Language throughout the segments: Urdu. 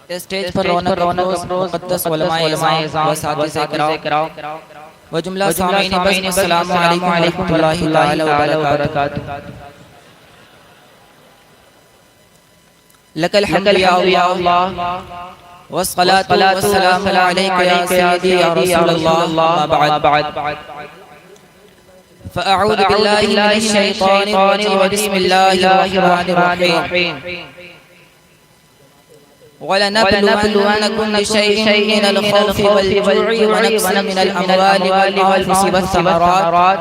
اسٹیج پر رونق افروز مقدس علماء اعظام و اساتذہ کرام و جملہ سامعین بس السلام علیکم ورحمۃ اللہ تعالی وبرکاتہ۔ لک الحمد یا اللہ والصلاة والسلام علیک یا سیدی یا رسول اللہ، ما بعد فاعوذ باللہ من الشیطان الرجیم، بسم اللہ الرحمن الرحیم۔ وَلَنَبْلُوَنَّكُمْ بِشَيْءٍ مِّنَ الْخَوْفِ وَالْجُوعِ وَنَقْصٍ مِّنَ الْأَمْوَالِ وَالْأَنفُسِ وَالثَّمَرَاتِ۔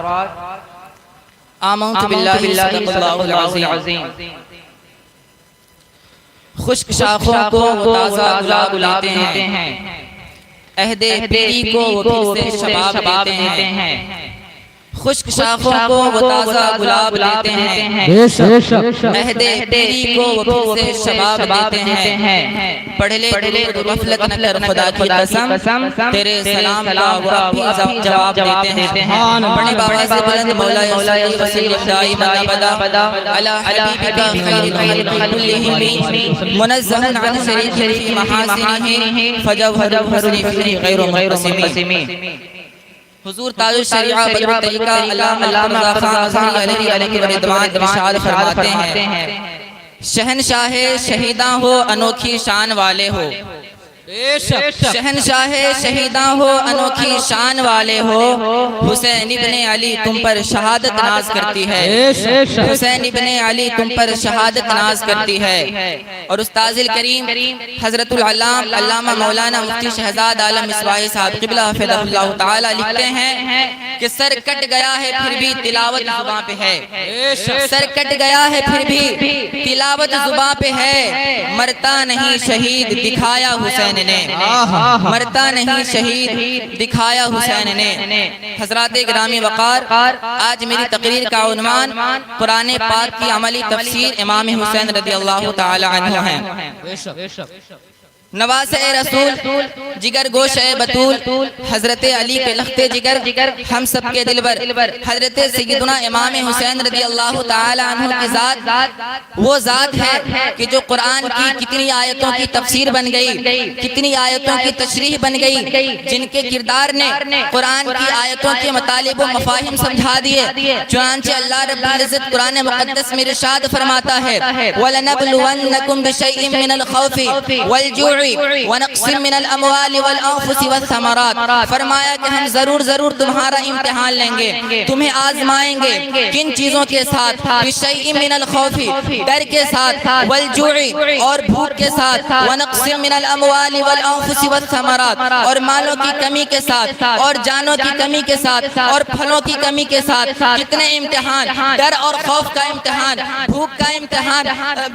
آمنت باللہ صدق اللہ العظیم۔ خشک شاخوں کو وہ تازہ گلاب لاتے ہیں، عہد پیری کو وہ پھر سے شباب دیتے ہیں۔ خشک شاخوں کو وہ تازہ گلاب لاتے ہیں، عہد پیری کو وہ پھر سے شباب دیتے ہیں۔ پڑھ لے درود غفلت نہ کر خدا کی قسم، تیرے سلام کا وہ اپنی جواب دیتے ہیں۔ پڑھنے بابا سے بلند مولا وسلم دائما ابدا علی حبیبک خیر الخلق کلہم، منزہ عن شریک فی محاسنہ، فجوہر الحسن فی غیر منقسم۔ حضور تاج الشریعہ بدر الطریقہ علامہ خان ازہری علیہ الرضوان ارشاد فرماتے ہیں، شہنشاہ شہیداں ہو انوکھی شان والے ہو، شہنشاہ شہیداں ہو انوکھی شان والے ہو، حسین ابن علی تم پر شہادت ناز کرتی ہے، حسین ابن علی تم پر شہادت ناز کرتی ہے۔ اور استاذ الکریم حضرت العلام علامہ مولانا مفتی شہزاد عالم مصباحی صاحب قبلہ حفظہ اللہ تعالی لکھتے ہیں کہ سر کٹ گیا ہے پھر بھی تلاوت زباں پہ ہے، سر کٹ گیا ہے پھر بھی تلاوت زباں پہ ہے، مرتا نہیں شہید دکھایا حسین نے، مرتا نہیں شہید دکھایا حسین نے۔ حضرات گرامی وقار، آج میری تقریر کا عنوان قرآن پاک کی عملی تفسیر امام حسین رضی اللہ تعالی عنہ ہے۔ نواسۂ رسول، جگر گوشہ بطول، حضرت علی کے لخت جگر، ہم سب کے دلبر، حضرت سیدنا امام حسین رضی اللہ تعالی عنہ کی ذات وہ ذات ہے کہ جو قرآن کی کتنی آیتوں کی تفسیر بن گئی، کتنی آیتوں کی تشریح بن گئی، جن کے کردار نے قرآن کی آیتوں کے مطالب و مفاہیم سمجھا دیے۔ چنانچہ اللہ رب العزت قرآن مقدس میں ارشاد فرماتا ہے، وَلَنَبْلُوَنَّكُمْ بِشَيْءٍ مِّنَ الْخَوْفِ وَالْجُوعِ وَنَقْصٍ مِّنَ الْأَمْوَالِ وَالْأَنفُسِ وَالثَّمَرَاتِ۔ فرمایا کہ ہم ضرور تمہارا امتحان لیں گے، تمہیں آزمائیں گے۔ کن چیزوں کے ساتھ؟ بِشَيْءٍ مِّنَ الْخَوْفِ، ڈر کے ساتھ، وَالْجُوعِ اور بھوک کے ساتھ، وَنَقْصٍ مِّنَ الْأَمْوَالِ وَالْأَنفُسِ وَالثَّمَرَاتِ اور مالوں کی کمی کے ساتھ، اور جانوں کی کمی کے ساتھ، اور پھلوں کی کمی کے ساتھ۔ کتنے امتحان، ڈر اور خوف کا امتحان، بھوک کا امتحان،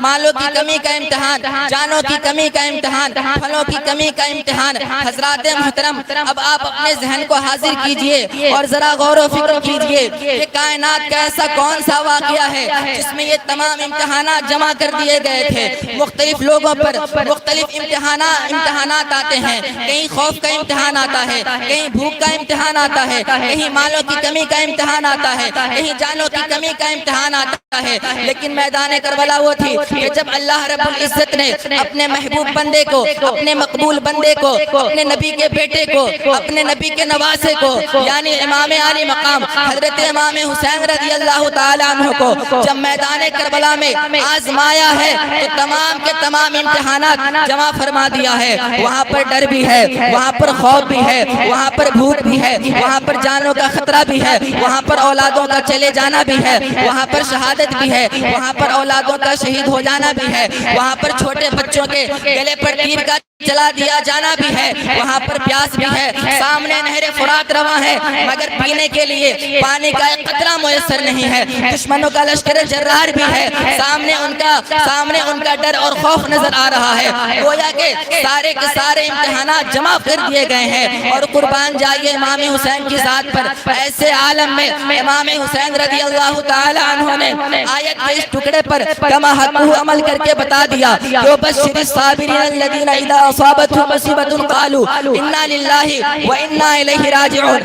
مالوں کی کمی کا امتحان، جانوں کی کمی کا امتحان، پھلوں کی کمی کا امتحان۔ حضرات محترم، اب آپ اپنے ذہن کو حاضر کیجئے اور ذرا غور و فکر کیجئے کہ کائنات کا ایسا کون سا واقعہ ہے جس میں یہ تمام امتحانات جمع کر دیے گئے تھے۔ مختلف لوگوں پر مختلف امتحانات آتے ہیں، کہیں خوف کا امتحان آتا ہے، کہیں بھوک کا امتحان آتا ہے، کہیں مالوں کی کمی کا امتحان آتا ہے، کہیں جانوں کی کمی کا امتحان آتا ہے۔ لیکن میدان کربلا وہ تھی کہ جب اللہ رب العزت نے اپنے محبوب بندے کو، اپنے مقبول بندے کو، اپنے نبی کے بیٹے کو، اپنے نبی کے نواسے کو، یعنی امام عالی مقام حضرت امام حسین رضی اللہ تعالی عنہ کو جب میدان کربلا میں آزمایا ہے تو تمام کے تمام امتحانات جمع فرما دیا ہے۔ وہاں پر ڈر بھی ہے، وہاں پر خوف بھی ہے، وہاں پر بھوک بھی ہے، وہاں پر جانوں کا خطرہ بھی ہے، وہاں پر اولادوں کا چلے جانا بھی ہے، وہاں پر شہادت بھی ہے، وہاں پر اولادوں کا شہید ہو جانا بھی ہے، وہاں پر چھوٹے بچوں کے گلے پر تیر کا چلا دیا جانا بھی ہے، وہاں پر پیاس بھی ہے، سامنے نہر فرات رواں ہے مگر پینے کے لیے پانی کا ایک قطرہ میسر نہیں ہے، دشمنوں کا لشکر جرار بھی ہے، سامنے ان کا ڈر اور خوف نظر آ رہا ہے۔ گویا کہ سارے کے سارے امتحانات جمع کر دیے گئے ہیں۔ اور قربان جائیے امام حسین کی ذات پر، ایسے عالم میں امام حسین رضی اللہ تعالی عنہ نے آیت کے اس ٹکڑے پر کما حقہ عمل کر کے بتا دیا کہ وَبَشِّرِ الصَّابِرِينَ الَّذِينَ إِذَا اصابتهم مصیبۃ قالوا انا للہ و انا الیہ راجعون،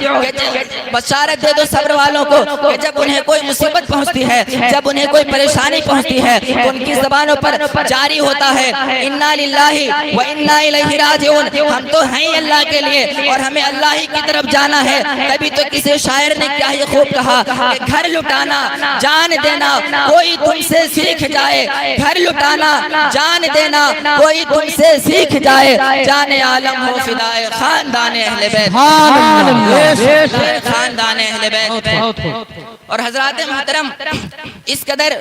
بشارت دے دو صبر والوں کو کہ جب انہیں کوئی مصیبت پہنچتی ہے، جب انہیں کوئی پریشانی پہنچتی ہے تو ان کی زبانوں پر جاری ہوتا ہے انا للہ و انا الیہ راجعون، ہم تو ہیں اللہ کے لیے اور ہمیں اللہ ہی کی طرف جانا ہے۔ تبھی تو کسی شاعر نے کیا ہی خوب کہا کہ گھر لٹانا جان دینا کوئی تم سے سیکھ جائے، گھر لٹانا جان دینا کوئی تم سے سیکھ جائے، جان عالم ہو فدائے خاندان اہل بیت، خاندان اہل بیت۔ اور حضرات محترم، اس قدر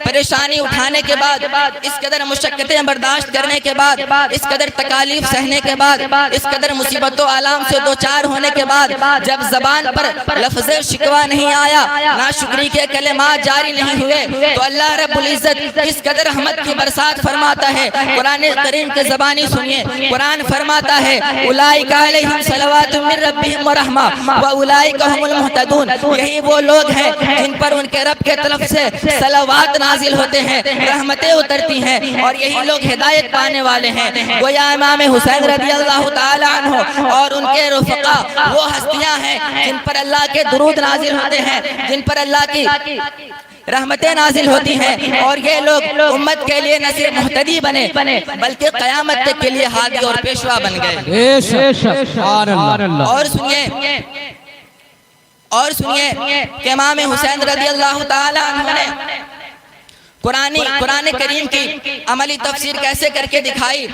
پریشانی اٹھانے کے بعد، اس قدر مشقتیں برداشت کرنے کے بعد، اس قدر تکالیف سہنے کے بعد، اس قدر مصیبت و آلام سے دوچار ہونے کے بعد جب زبان پر لفظ شکوہ نہیں آیا، ناشکری کے کلمات جاری نہیں ہوئے، تو اللہ رب العزت اس قدر رحمت کی برسات فرماتا ہے۔ قرآن کریم کے زبانی سنیے، قرآن فرماتا ہے اولئک علیہم صلوات من ربہم ورحمہ واولئک هم المہتدون، یہی وہ لوگ ہیں جن پر ان کے رب کے طرف سے صلوات نازل ہوتے ہیں، رحمتیں اترتی ہیں، اور یہی لوگ ہدایت پانے والے ہیں۔ گویا امام حسین رضی اللہ تعالی عنہ اور ان کے رفقا وہ ہستیاں ہیں جن پر اللہ کے درود نازل ہوتے ہیں، جن پر اللہ کی رحمتیں نازل ہوتی ہیں، اور یہ لوگ امت کے لیے نہ صرف مہتدی بنے بلکہ قیامت تک کے لیے ہادی اور پیشوا بن گئے۔ اور سنیے کہ امام حسین رضی اللہ تعالی عنہ نے قرآن کریم کی عملی تفسیر کیسے کر کے دکھائی۔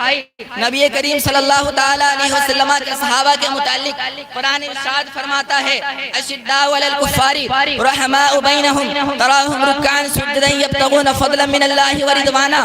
نبی کریم صلی اللہ تعالی علیہ وسلم کے صحابہ کے متعلق قرآن ارشاد فرماتا ہے اشداء علی الکفار رحماء بینہم تراہم رکعا سجدا یبتغون فضلا من اللہ ورضوانا،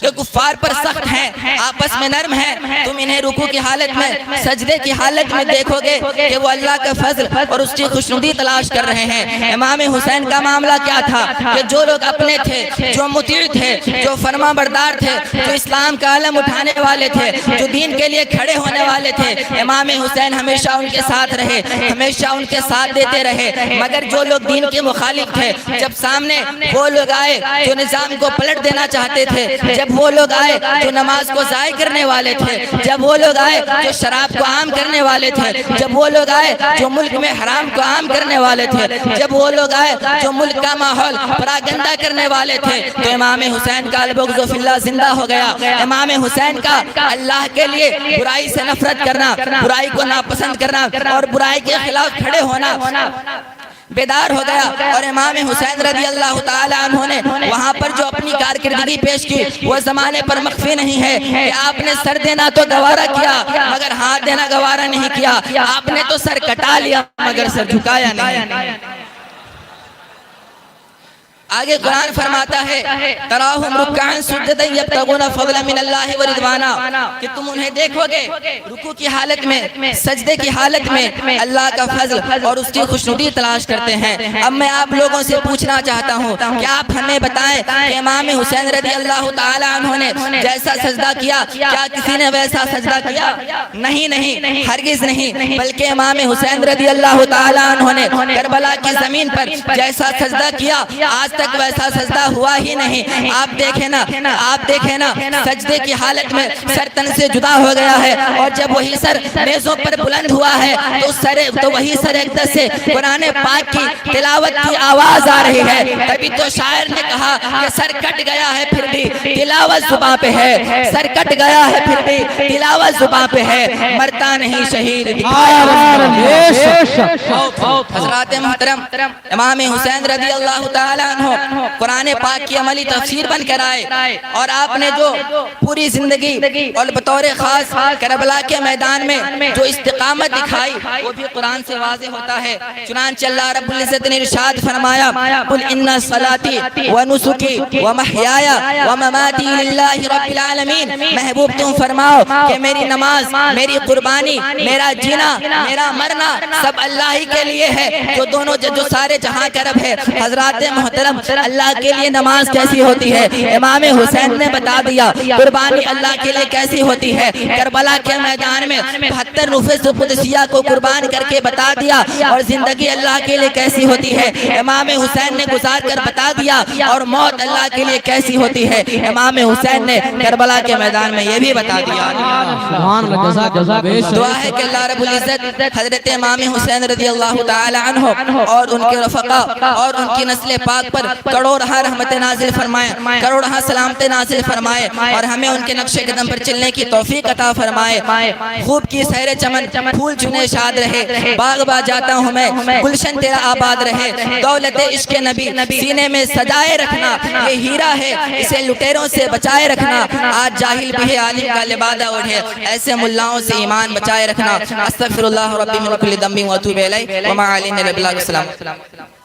کہ کفار پر سخت ہیں، آپس میں نرم ہیں، تم انہیں رکوع کی حالت میں، سجدے کی حالت میں دیکھو گے کہ وہ اللہ کا فضل اور اس کی خوشنودی تلاش کر رہے ہیں۔ امام حسین کا معاملہ کیا تھا کہ جو لوگ اپنے تھے، جو مطیع تھے، جو فرما بردار تھے، جو اسلام کا علم اٹھانے والے تھے، جو دین کے لیے کھڑے ہونے والے تھے، امام حسین ہمیشہ ان کے ساتھ رہے، ہمیشہ ان کے ساتھ دیتے رہے۔ مگر جو لوگ دین کے مخالف تھے، جب سامنے وہ لوگ آئے جو نظام کو پلٹ دینا چاہتے تھے، جب وہ لوگ آئے جو نماز کو ضائع کرنے والے تھے، جب وہ لوگ آئے جو شراب کو عام کرنے والے تھے، جب وہ لوگ آئے جو ملک میں حرام کو عام کرنے والے تھے، جب وہ لوگ آئے جو ملک کا ماحول پراگندہ کرنے والے تھے، تو امام حسین کا البغض فی اللہ زندہ ہو گیا۔ امام حسین کا اللہ کے لیے برائی سے نفرت کرنا، برائی کو ناپسند کرنا اور برائی کے خلاف کھڑے ہونا بیدار ہو گیا۔ اور امام حسین رضی اللہ تعالی عنہ نے وہاں پر جو اپنی کارکردگی پیش کی وہ زمانے پر مخفی نہیں ہے کہ آپ نے سر دینا تو گوارا کیا مگر ہاتھ دینا گوارا نہیں کیا، آپ نے تو سر کٹا لیا مگر سر جھکایا نہیں۔ آگے قرآن فرماتا ہے تراہم رکعا سجدا یبتغون فضلا من اللہ ورضوانا، کہ تم انہیں دیکھو گے رکوع کی حالت میں، سجدے کی حالت میں اللہ کا فضل اور اس کی خوشنودی تلاش کرتے ہیں۔ اب میں آپ لوگوں سے پوچھنا چاہتا ہوں کہ آپ ہمیں بتائیں کہ امام حسین رضی اللہ تعالی عنہ نے جیسا سجدہ کیا کیا کسی نے ویسا سجدہ کیا؟ نہیں، ہرگز نہیں، بلکہ امام حسین رضی اللہ تعالی عنہ نے کربلا کی زمین پر جیسا سجدہ کیا آج تک ویسا سجدہ ہوا ہی نہیں۔ آپ دیکھیں نا سجدے کی حالت میں سر تن سے جدا ہو گیا ہے، اور جب وہی سر نیزوں پر بلند ہوا ہے تو وہی سر اقدس سے قرآن پاک کی تلاوت کی آواز آ رہی ہے۔ تبھی تو شاعر نے کہا کہ سر کٹ گیا ہے پھر بھی تلاوت زباں پہ ہے، سر کٹ گیا ہے پھر بھی تلاوت زباں پہ ہے، مرتا نہیں شہید۔ حضرات محترم، امام حسین رضی اللہ تعالی عنہ قرآن پاک کی عملی تفسیر بن کر آئے، اور آپ نے جو پوری زندگی اور بطور خاص کربلا کے میدان میں جو استقامت دکھائی وہ بھی قرآن سے واضح ہوتا ہے۔ چنانچہ اللہ رب العزت نے ارشاد فرمایا قل ان صلاتی ونسکی ومحیایا ومماتی للہ رب العالمین، محبوب تم فرماؤ کہ میری نماز، میری قربانی، میرا جینا، میرا مرنا سب اللہ ہی کے لیے ہے جو سارے جہاں کا رب ہے۔ حضرات محترم، اللہ کے لیے نماز کیسی ہوتی ہے امام حسین نے بتا دیا، قربانی اللہ کے لیے کیسی ہوتی ہے کربلا کے میدان میں 72 نفوس قدسیہ کو قربان کر کے بتا دیا، اور زندگی اللہ کے لیے کیسی ہوتی ہے امام حسین نے گزار کر بتا دیا، اور موت اللہ کے لیے کیسی ہوتی ہے امام حسین نے کربلا کے میدان میں یہ بھی بتا دیا۔ دعا ہے کہ اللہ رب العزت حضرت امام حسین رضی اللہ تعالی عنہ اور ان کے رفقا اور ان کی نسل پاک پر کروڑہا رحمت نازل فرمائے، کروڑہا سلامت نازل فرمائے، اور ہمیں ان کے نقش قدم پر چلنے کی توفیق عطا فرمائے۔ خوب کی سیر چمن پھول چنے شاد رہے، باغ با جاتا ہوں میں گلشن تیرا آباد رہے، دولت عشق نبی سینے میں سجائے رکھنا، یہ ہیرا ہے اسے لٹیروں سے بچائے رکھنا، آج جاہل بھی ہے عالم کا لبادہ اوڑھے، ایسے ملاؤں سے ایمان بچائے رکھنا۔ استغفر اللہ ربی من کل ذنب واتوب الیہ وما علینا الا البلاغ۔ السلام